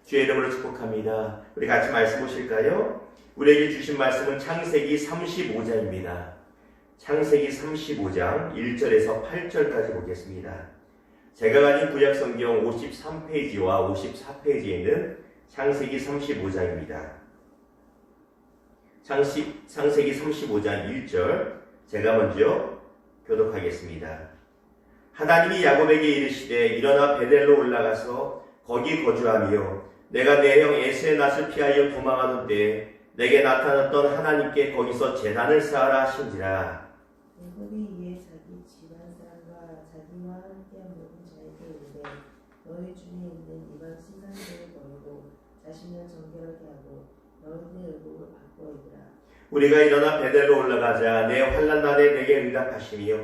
주의 이름으로 축복합니다. 우리 같이 말씀 보실까요? 우리에게 주신 말씀은 창세기 35장입니다. 창세기 35장 1절에서 8절까지 보겠습니다. 제가 가진 구약성경 53페이지와 54페이지에 있는 창세기 35장입니다. 창세기 35장 1절 제가 먼저 교독하겠습니다. 하나님이 야곱에게 이르시되 일어나 베델로 올라가서 거기 거주하며 내가 내 형 에서의 낯을 피하여 도망하는 때에 내게 나타났던 하나님께 거기서 제단을 쌓으라 하신지라. 야곱이 이에 자기 집안 사람과 자기와 함께한 모든 자에게 이르되 너희 중에 있는 이방 신상들을 버리고 자신을 정결하게 하고 너희들의 의복을 바꿔 입으라. 우리가 일어나 베델로 올라가자 내 환난 날에 내게 응답하시며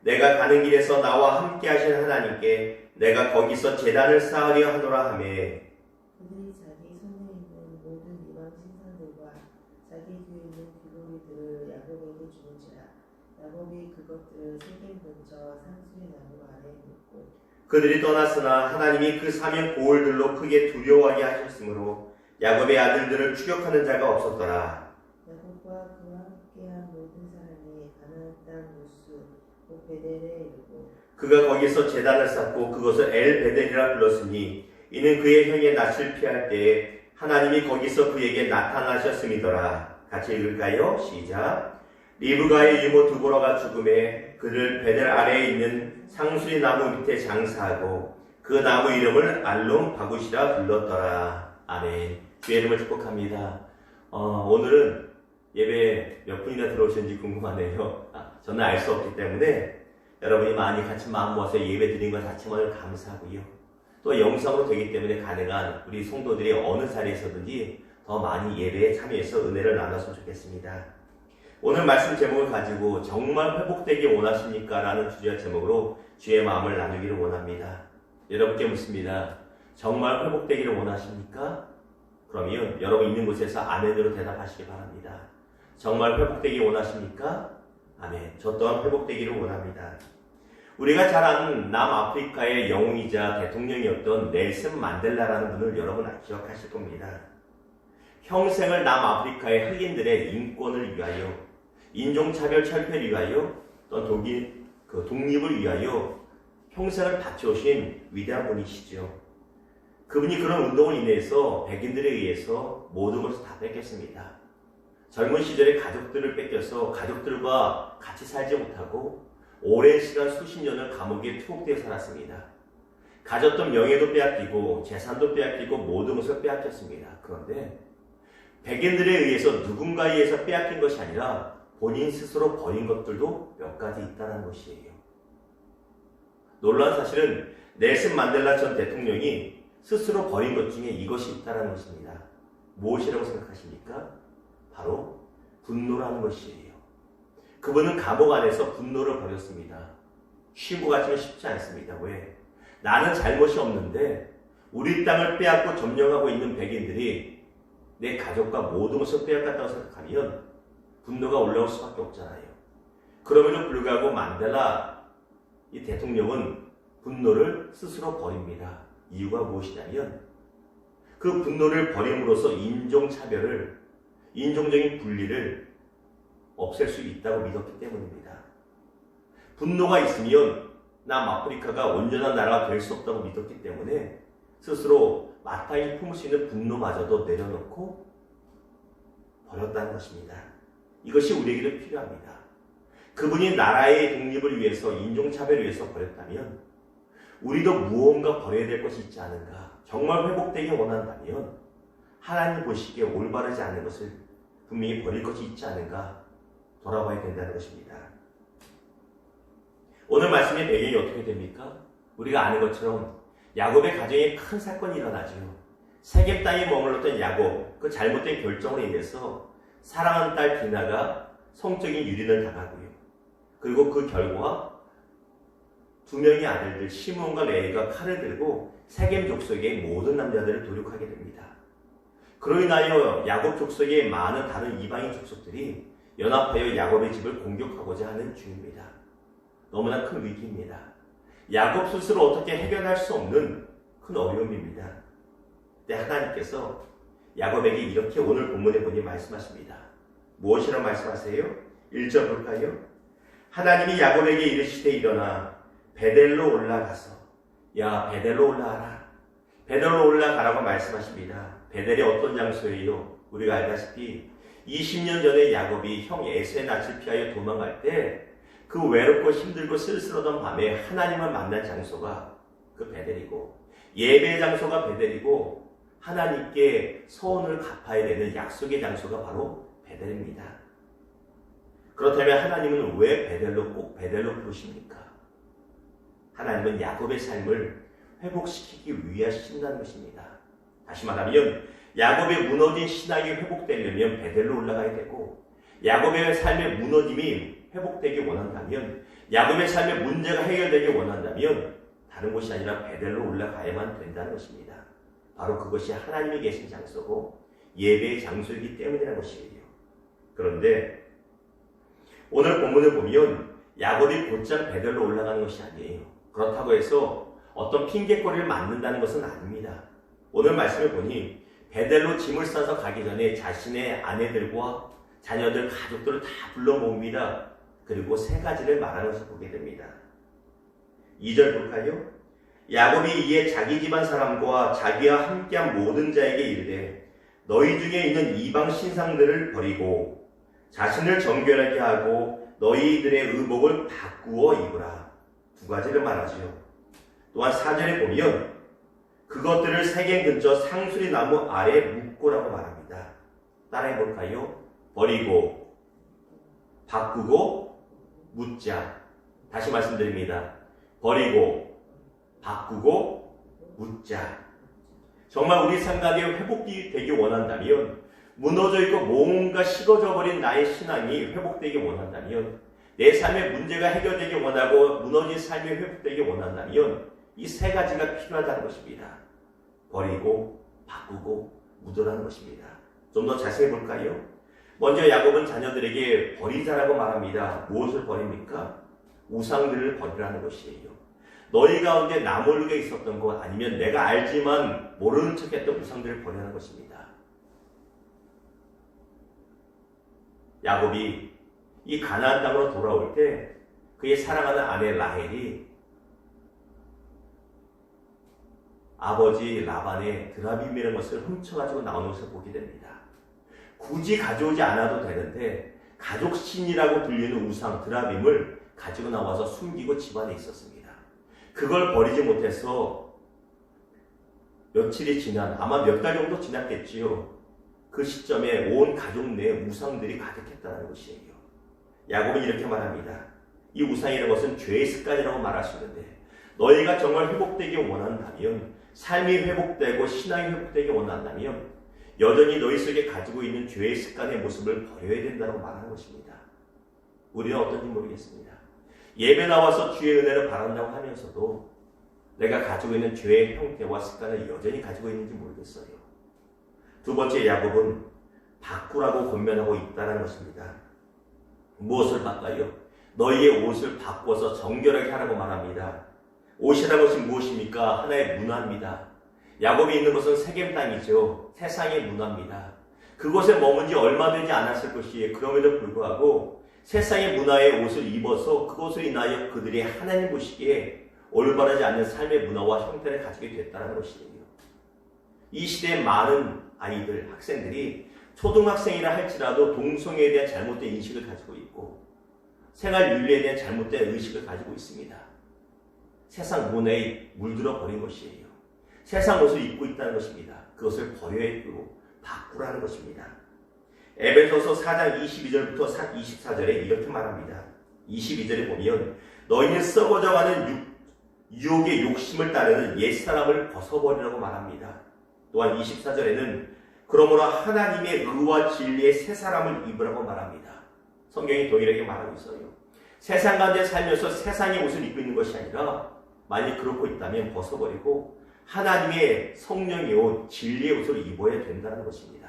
내가 가는 길에서 나와 함께 하신 하나님께 내가 거기서 제단을 쌓으려 하노라 하매 그들이 자기 손에 있는 모든 이방 신상들과 자기 뒤에 있는 귀고리들을 야곱에게 주는지라. 야곱이 그것들을 세겜 근처 상수의 나무 아래에 묻고 그들이 떠났으나 하나님이 그 사면 고을들로 크게 두려워하게 하셨으므로 야곱의 아들들을 추격하는 자가 없었더라. 야곱과 그와 함께한 모든 사람이 가나안 땅 루스 곧 베델에 이르고 그가 거기서 제단을 쌓고 그것을 엘베델이라 불렀으니 이는 그의 형의 낯을 피할 때에 하나님이 거기서 그에게 나타나셨음이더라. 같이 읽을까요? 시작. 리브가의 이모 두보라가 죽음에 그를 베델 아래에 있는 상수리 나무 밑에 장사하고 그 나무 이름을 알론 바굿이라 불렀더라. 아멘. 주의 이름을 축복합니다. 오늘은 예배 몇 분이나 들어오셨는지 궁금하네요. 저는 알 수 없기 때문에 여러분이 많이 같이 마음 모아서 예배 드린 것 자체만을 감사하고요. 또 영상으로 되기 때문에 가능한 우리 성도들이 어느 자리에서든지 더 많이 예배에 참여해서 은혜를 나눴으면 좋겠습니다. 오늘 말씀 제목을 가지고 정말 회복되기 원하십니까? 라는 주제와 제목으로 주의 마음을 나누기를 원합니다. 여러분께 묻습니다. 정말 회복되기를 원하십니까? 그러면 여러분 있는 곳에서 아멘으로 대답하시기 바랍니다. 정말 회복되기 원하십니까? 아멘. 저 또한 회복되기를 원합니다. 우리가 잘 아는 남아프리카의 영웅이자 대통령이었던 넬슨 만델라라는 분을 여러분 기억하실 겁니다. 평생을 남아프리카의 흑인들의 인권을 위하여, 인종차별 철폐를 위하여, 또 독립을 위하여 평생을 바쳐오신 위대한 분이시죠. 그분이 그런 운동을 인해서 백인들에 의해서 모든 것을 다 뺏겼습니다. 젊은 시절에 가족들을 뺏겨서 가족들과 같이 살지 못하고 오랜 시간 수십 년을 감옥에 투옥되어 살았습니다. 가졌던 명예도 빼앗기고 재산도 빼앗기고 모든 것을 빼앗겼습니다. 그런데 백인들에 의해서 누군가에 의해서 빼앗긴 것이 아니라 본인 스스로 버린 것들도 몇 가지 있다는 것이에요. 놀라운 사실은 넬슨 만델라 전 대통령이 스스로 버린 것 중에 이것이 있다는 것입니다. 무엇이라고 생각하십니까? 바로 분노라는 것이에요. 그분은 감옥 안에서 분노를 버렸습니다. 쉬고 가지면 쉽지 않습니다. 왜? 나는 잘못이 없는데 우리 땅을 빼앗고 점령하고 있는 백인들이 내 가족과 모든 것을 빼앗겼다고 생각하면 분노가 올라올 수밖에 없잖아요. 그럼에도 불구하고 만델라 이 대통령은 분노를 스스로 버립니다. 이유가 무엇이냐면 그 분노를 버림으로써 인종차별을, 인종적인 분리를 없앨 수 있다고 믿었기 때문입니다. 분노가 있으면 남아프리카가 온전한 나라가 될 수 없다고 믿었기 때문에 스스로 마땅히 품을 수 있는 분노마저도 내려놓고 버렸다는 것입니다. 이것이 우리에게도 필요합니다. 그분이 나라의 독립을 위해서, 인종차별을 위해서 버렸다면 우리도 무언가 버려야 될 것이 있지 않은가. 정말 회복되기 원한다면 하나님 보시기에 올바르지 않은 것을 분명히 버릴 것이 있지 않은가 돌아봐야 된다는 것입니다. 오늘 말씀의 배경이 어떻게 됩니까? 우리가 아는 것처럼 야곱의 가정에 큰 사건이 일어나죠. 세겜 땅에 머물렀던 야곱, 그 잘못된 결정으로 인해서 사랑하는 딸 디나가 성적인 유린을 당하고요. 그리고 그 결과 두 명의 아들들 시므온과 레위가 칼을 들고 세겜 족속의 모든 남자들을 도륙하게 됩니다. 그로 인하여 야곱 족속의 많은 다른 이방인 족속들이 연합하여 야곱의 집을 공격하고자 하는 중입니다. 너무나 큰 위기입니다. 야곱 스스로 어떻게 해결할 수 없는 큰 어려움입니다. 근데 하나님께서 야곱에게 이렇게 오늘 본문에 보니 말씀하십니다. 무엇이라고 말씀하세요? 1절 볼까요? 하나님이 야곱에게 이르시되 일어나 베델로 올라가서 야 베델로 올라가라. 베델로 올라가라고 말씀하십니다. 베델이 어떤 장소예요? 우리가 알다시피 20년 전에 야곱이 형 에서의 낯을 피하여 도망갈 때 그 외롭고 힘들고 쓸쓸하던 밤에 하나님을 만난 장소가 그 베델이고 예배의 장소가 베델이고 하나님께 서원을 갚아야 되는 약속의 장소가 바로 베델입니다. 그렇다면 하나님은 왜 베델로 꼭 베델로 부르십니까? 하나님은 야곱의 삶을 회복시키기 위하신다는 것입니다. 다시 말하면 야곱의 무너진 신앙이 회복되려면 베델로 올라가야 되고 야곱의 삶의 무너짐이 회복되기 원한다면 야곱의 삶의 문제가 해결되기 원한다면 다른 곳이 아니라 베델로 올라가야만 된다는 것입니다. 바로 그것이 하나님이 계신 장소고 예배의 장소이기 때문이라는 것이에요. 그런데 오늘 본문을 보면 야곱이 곧장 베델로 올라가는 것이 아니에요. 그렇다고 해서 어떤 핑계거리를 만든다는 것은 아닙니다. 오늘 말씀을 보니 베델로 짐을 싸서 가기 전에 자신의 아내들과 자녀들, 가족들을 다 불러 모읍니다. 그리고 세 가지를 말하는 것을 보게 됩니다. 2절 볼까요? 야곱이 이에 자기 집안 사람과 자기와 함께한 모든 자에게 이르되 너희 중에 있는 이방 신상들을 버리고 자신을 정결하게 하고 너희들의 의복을 바꾸어 입으라. 두 가지를 말하죠. 또한 4절에 보면 그것들을 세겜 근처 상수리 나무 아래 묻고라고 말합니다. 따라해 볼까요? 버리고 바꾸고 묻자. 다시 말씀드립니다. 버리고 바꾸고 묻자. 정말 우리 생각에 회복이 되기 원한다면 무너져 있고 뭔가 식어져 버린 나의 신앙이 회복되기 원한다면 내 삶의 문제가 해결되기 원하고 무너진 삶이 회복되기 원한다면 이 세 가지가 필요하다는 것입니다. 버리고 바꾸고 묻으라는 것입니다. 좀 더 자세히 볼까요? 먼저 야곱은 자녀들에게 버리자라고 말합니다. 무엇을 버립니까? 우상들을 버리라는 것이에요. 너희 가운데 나몰르게 있었던 것 아니면 내가 알지만 모르는 척했던 우상들을 버리라는 것입니다. 야곱이 이 가나안 땅으로 돌아올 때 그의 사랑하는 아내 라헬이 아버지 라반의 드라빔이라는 것을 훔쳐가지고 나오는 것을 보게 됩니다. 굳이 가져오지 않아도 되는데 가족신이라고 불리는 우상 드라빔을 가지고 나와서 숨기고 집안에 있었습니다. 그걸 버리지 못해서 며칠이 지난 아마 몇 달 정도 지났겠지요. 그 시점에 온 가족 내에 우상들이 가득했다는 것이에요. 야곱은 이렇게 말합니다. 이 우상이라는 것은 죄의 습관이라고 말할 수 있는데 너희가 정말 회복되기 원한다면 삶이 회복되고 신앙이 회복되기 원한다면 여전히 너희 속에 가지고 있는 죄의 습관의 모습을 버려야 된다고 말하는 것입니다. 우리는 어떤지 모르겠습니다. 예배 나와서 주의 은혜를 바란다고 하면서도 내가 가지고 있는 죄의 형태와 습관을 여전히 가지고 있는지 모르겠어요. 두 번째 야곱은 바꾸라고 권면하고 있다는 것입니다. 무엇을 바꿔요? 너희의 옷을 바꿔서 정결하게 하라고 말합니다. 옷이라는 것이 무엇입니까? 하나의 문화입니다. 야곱이 있는 것은 세겜 땅이죠. 세상의 문화입니다. 그곳에 머문 지 얼마 되지 않았을 것이에요. 그럼에도 불구하고 세상의 문화의 옷을 입어서 그것으로 인하여 그들이 하나님 보시기에 올바르지 않는 삶의 문화와 형태를 가지게 됐다는 것이에요. 이 시대의 많은 아이들, 학생들이 초등학생이라 할지라도 동성애에 대한 잘못된 인식을 가지고 있고 생활윤리에 대한 잘못된 의식을 가지고 있습니다. 세상 문화에 물들어 버린 것이에요. 세상 옷을 입고 있다는 것입니다. 그것을 버려야 되고 바꾸라는 것입니다. 에베소서 4장 22절부터 24절에 이렇게 말합니다. 22절에 보면 너희는 썩어져가는 유혹의 욕심을 따르는 옛사람을 벗어버리라고 말합니다. 또한 24절에는 그러므로 하나님의 의와 진리의 새 사람을 입으라고 말합니다. 성경이 동일하게 말하고 있어요. 세상 가운데 살면서 세상의 옷을 입고 있는 것이 아니라 만약 그렇고 있다면 벗어버리고 하나님의 성령의 옷, 진리의 옷을 입어야 된다는 것입니다.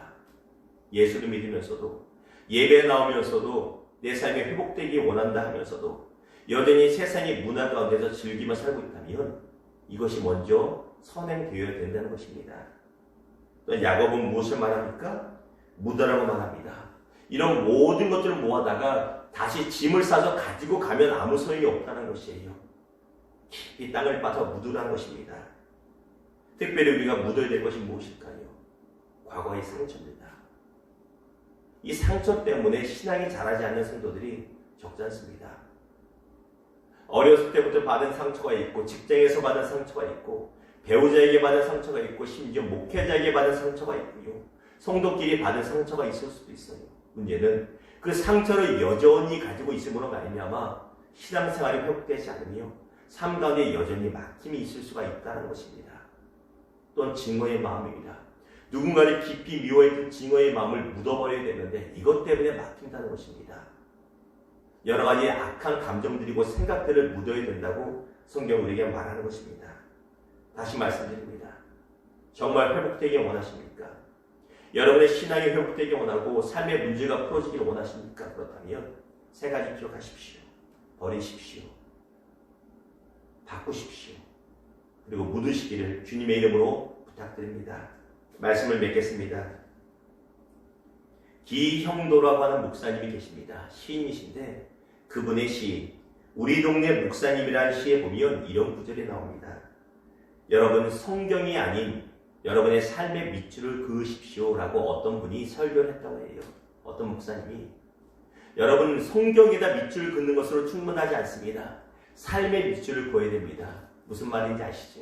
예수를 믿으면서도 예배에 나오면서도 내 삶이 회복되기 원한다 하면서도 여전히 세상의 문화 가운데서 즐기며 살고 있다면 이것이 먼저 선행되어야 된다는 것입니다. 또 야곱은 무엇을 말합니까? 묻어라고 말합니다. 이런 모든 것들을 모아다가 다시 짐을 싸서 가지고 가면 아무 소용이 없다는 것이에요. 깊이 땅을 파서 묻으라는 것입니다. 특별히 우리가 묻어야 될 것이 무엇일까요? 과거의 상처입니다. 이 상처 때문에 신앙이 자라지 않는 성도들이 적지 않습니다. 어렸을 때부터 받은 상처가 있고, 직장에서 받은 상처가 있고, 배우자에게 받은 상처가 있고, 심지어 목회자에게 받은 상처가 있고요. 성도끼리 받은 상처가 있을 수도 있어요. 문제는 그 상처를 여전히 가지고 있음으로 말미암아 신앙생활이 회복되지 않으며 삶 가운데 여전히 막힘이 있을 수가 있다는 것입니다. 또한 증오의 마음입니다. 누군가를 깊이 미워했던 증오의 마음을 묻어버려야 되는데 이것 때문에 막힌다는 것입니다. 여러 가지 악한 감정들이고 생각들을 묻어야 된다고 성경 우리에게 말하는 것입니다. 다시 말씀드립니다. 정말 회복되기 원하십니까? 여러분의 신앙이 회복되기 원하고 삶의 문제가 풀어지길 원하십니까? 그렇다면 세 가지 기억하십시오. 버리십시오. 바꾸십시오. 그리고 묻으시기를 주님의 이름으로 부탁드립니다. 말씀을 맺겠습니다. 기형도라고 하는 목사님이 계십니다. 시인이신데 그분의 시, 우리 동네 목사님이라는 시에 보면 이런 구절이 나옵니다. 여러분, 성경이 아닌 여러분의 삶의 밑줄을 그으십시오 라고 어떤 분이 설교를 했다고 해요. 어떤 목사님이. 여러분, 성경에다 밑줄을 긋는 것으로 충분하지 않습니다. 삶의 밑줄을 그어야 됩니다. 무슨 말인지 아시죠?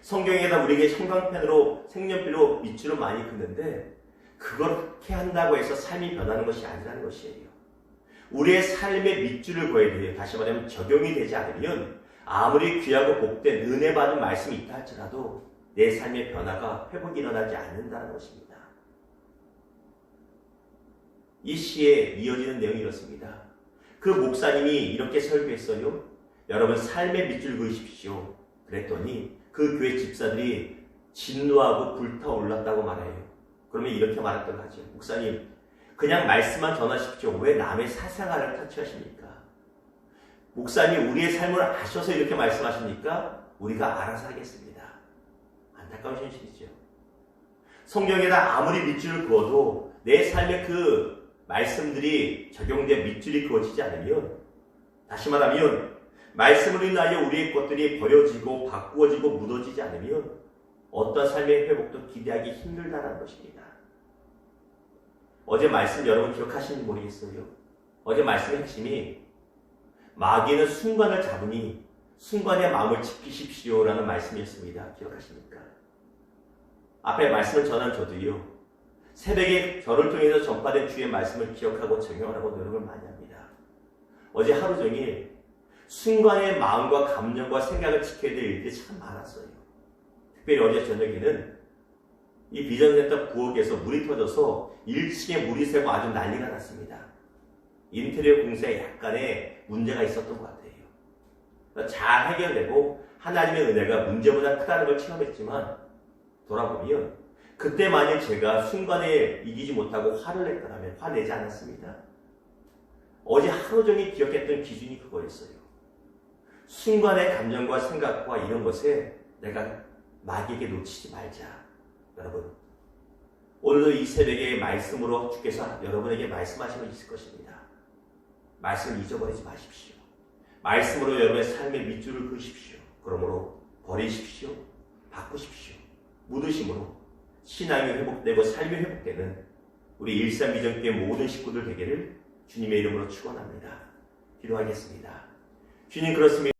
성경에다 우리에게 형광펜으로 색연필로 밑줄을 많이 긋는데 그렇게 한다고 해서 삶이 변하는 것이 아니라는 것이에요. 우리의 삶의 밑줄을 그어야 돼요. 다시 말하면 적용이 되지 않으면 아무리 귀하고 복된 은혜 받은 말씀이 있다 할지라도 내 삶의 변화가 회복이 일어나지 않는다는 것입니다. 이 시에 이어지는 내용이 이렇습니다. 그 목사님이 이렇게 설교했어요. 여러분, 삶의 밑줄 그으십시오. 그랬더니 그 교회 집사들이 진노하고 불타올랐다고 말해요. 그러면 이렇게 말했던 거죠. 목사님, 그냥 말씀만 전하십시오. 왜 남의 사생활을 터치하십니까? 목사님, 우리의 삶을 아셔서 이렇게 말씀하십니까? 우리가 알아서 하겠습니다. 안타까운 현실이죠. 성경에다 아무리 밑줄을 그어도 내 삶에 그 말씀들이 적용된 밑줄이 그어지지 않으면, 다시 말하면 말씀으로 인하여 우리의 것들이 버려지고 바꾸어지고 묻어지지 않으면 어떤 삶의 회복도 기대하기 힘들다는 것입니다. 어제 말씀 여러분 기억하시는지 모르겠어요. 어제 말씀의 핵심이 마귀는 순간을 잡으니 순간의 마음을 지키십시오라는 말씀이었습니다. 기억하십니까? 앞에 말씀을 전한 저도요. 새벽에 저를 통해서 전파된 주의 말씀을 기억하고 적용하라고 노력을 많이 합니다. 어제 하루 종일 순간의 마음과 감정과 생각을 지켜야 될 일들이 참 많았어요. 특별히 어제 저녁에는 이 비전센터 부엌에서 물이 터져서 1층에 물이 새고 아주 난리가 났습니다. 인테리어 공사에 약간의 문제가 있었던 것 같아요. 잘 해결되고 하나님의 은혜가 문제보다 크다는 걸 체험했지만 돌아보면 그때 만약 제가 순간에 이기지 못하고 화를 냈더라면 화내지 않았습니다. 어제 하루 종일 기억했던 기준이 그거였어요. 순간의 감정과 생각과 이런 것에 내가 마귀에게 놓치지 말자. 여러분, 오늘도 이 새벽에 말씀으로 주께서 여러분에게 말씀하시고 있을 것입니다. 말씀을 잊어버리지 마십시오. 말씀으로 여러분의 삶의 밑줄을 그으십시오. 그러므로 버리십시오. 바꾸십시오. 묻으심으로 신앙이 회복되고 삶이 회복되는 우리 일삼비전교회 모든 식구들 되기를 주님의 이름으로 축원합니다. 기도하겠습니다. 주님, 그렇습니다.